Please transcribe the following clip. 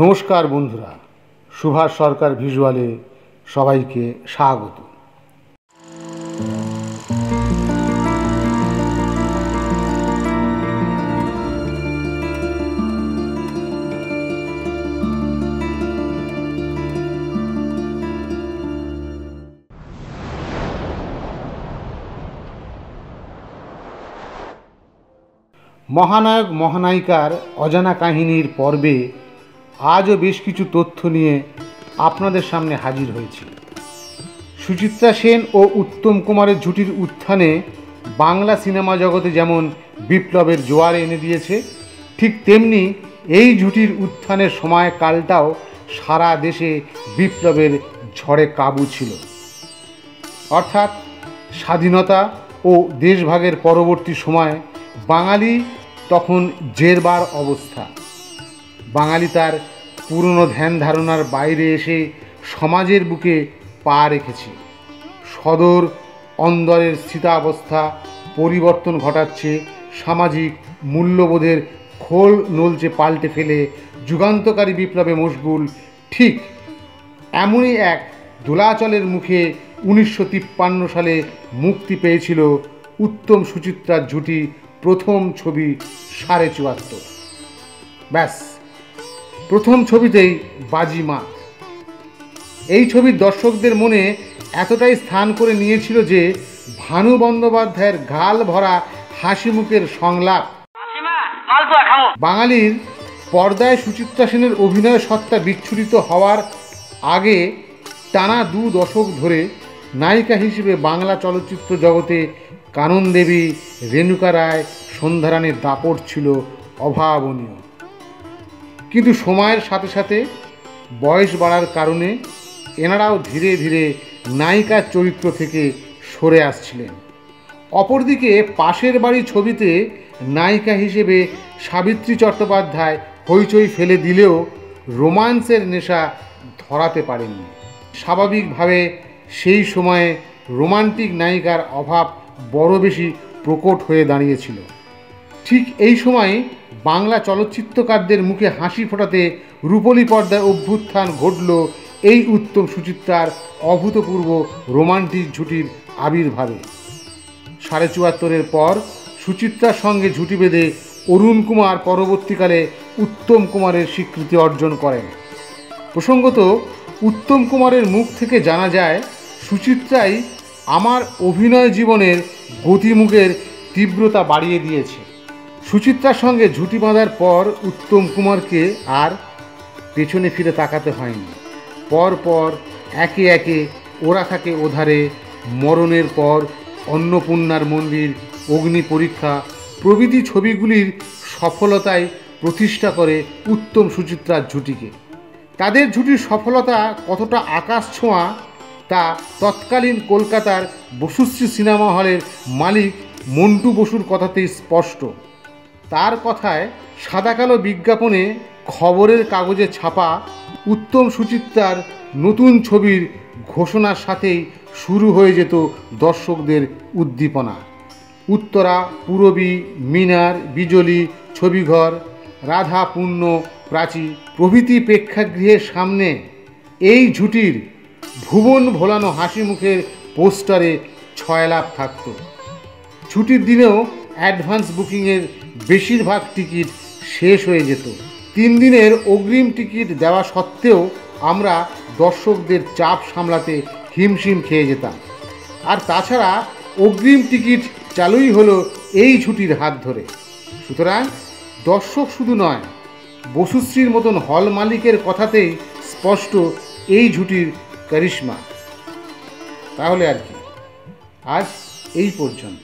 নমস্কার বন্ধুরা, সুভাষ সরকার ভিজুয়ালে সবাইকে স্বাগত। মহানায়ক মহানায়িকার অজানা কাহিনীর পর্বে আজও বেশ কিছু তথ্য নিয়ে আপনাদের সামনে হাজির হয়েছি। সুচিত্রা সেন ও উত্তম কুমারের জুটির উত্থানে বাংলা সিনেমা জগতে যেমন বিপ্লবের জোয়ার এনে দিয়েছে, ঠিক তেমনি এই জুটির উত্থানের সময়কালটাও সারা দেশে বিপ্লবের ঝড়ে কাবু ছিল। অর্থাৎ স্বাধীনতা ও দেশভাগের পরবর্তী সময় বাঙালি তখন জেরবার অবস্থা। বাঙালি তার পুরনো ধ্যান ধারণার বাইরে এসে সমাজের বুকে পা রেখেছে। সদর অন্দরের স্থিতাবস্থা পরিবর্তন ঘটাচ্ছে, সামাজিক মূল্যবোধের খোল নলচে পাল্টে ফেলে যুগান্তকারী বিপ্লবে মশগুল। ঠিক এমনই এক দোলাচলের মুখে 1953 সালে মুক্তি পেয়েছিল উত্তম সুচিত্রার জুটি প্রথম ছবি 74.৫। ব্যাস, প্রথম ছবিতেই বাজিমাত। এই ছবির দর্শকদের মনে এতটাই স্থান করে নিয়েছিল যে ভানু বন্দ্যোপাধ্যায়ের গাল ভরা হাসি মুখের সংলাপ বাঙালির পর্দায় সুচিত্রা সেনের অভিনয় সত্তা বিচ্ছুরিত হওয়ার আগে টানা 2 দশক ধরে নায়িকা হিসেবে বাংলা চলচ্চিত্র জগতে কানন দেবী, রেণুকা রায়, সন্ধ্যা রানীর দাপট ছিল অভাবনীয়। কিন্তু সময়ের সাথে সাথে বয়স বাড়ার কারণে এনারাও ধীরে ধীরে নায়িকার চরিত্র থেকে সরে আসছিলেন। অপরদিকে পাশের বাড়ি ছবিতে নায়িকা হিসেবে সাবিত্রী চট্টোপাধ্যায় হইচই ফেলে দিলেও রোমান্সের নেশা ধরাতে পারেননি। স্বাভাবিকভাবে সেই সময়ে রোমান্টিক নায়িকার অভাব বড় বেশি প্রকট হয়ে দাঁড়িয়েছিল। ঠিক এই সময় বাংলা চলচ্চিত্রকারদের মুখে হাসি ফোটাতে রূপলী পর্দায় অভ্যুত্থান ঘটল এই উত্তম সুচিত্রার অভূতপূর্ব রোমান্টিক জুটির আবির্ভাবে। 74.৫-এর পর সুচিত্রার সঙ্গে জুটি বেঁধে অরুণ কুমার পরবর্তীকালে উত্তম কুমারের স্বীকৃতি অর্জন করেন। প্রসঙ্গত, উত্তম কুমারের মুখ থেকে জানা যায়, সুচিত্রাই আমার অভিনয় জীবনের গতিমুখের তীব্রতা বাড়িয়ে দিয়েছে। সুচিত্রার সঙ্গে জুটি বাঁধার পর উত্তম কুমারকে আর পেছনে ফিরে তাকাতে হয়নি। পর একে একে ওরা থাকে ওধারে, মরণের পর, অন্নপূর্ণার মন্দির, অগ্নি পরীক্ষা প্রভৃতি ছবিগুলির সফলতায় প্রতিষ্ঠা করে উত্তম সুচিত্রার জুটিকে। তাদের জুটির সফলতা কতটা আকাশ ছোঁয়া তা তৎকালীন কলকাতার বসুশ্রী সিনেমা হলের মালিক মন্টু বসুর কথাতেই স্পষ্ট। তার কথায়, সাদা কালো বিজ্ঞাপনে খবরের কাগজে ছাপা উত্তম সুচিত্রার নতুন ছবির ঘোষণার সাথেই শুরু হয়ে যেত দর্শকদের উদ্দীপনা। উত্তরা, পূরবী, মিনার, বিজলি, ছবিঘর, রাধা, পূর্ণ, প্রাচী প্রভৃতি প্রেক্ষাগৃহের সামনে এই জুটির ভুবন ভোলানো হাসি মুখের পোস্টারে ছয়লাভ থাকত। ছুটির দিনেও অ্যাডভান্স বুকিংয়ের বেশিরভাগ টিকিট শেষ হয়ে যেত। 3 দিনের অগ্রিম টিকিট দেওয়া সত্ত্বেও আমরা দর্শকদের চাপ সামলাতে হিমশিম খেয়ে যেতাম। আর তাছাড়া অগ্রিম টিকিট চালুই হলো এই ছুটির হাত ধরে। সুতরাং দর্শক শুধু নয়, বসুশ্রীর মতন হল মালিকের কথাতেই স্পষ্ট এই জুটির কারিশমা। তাহলে আর কি, আজ এই পর্যন্ত।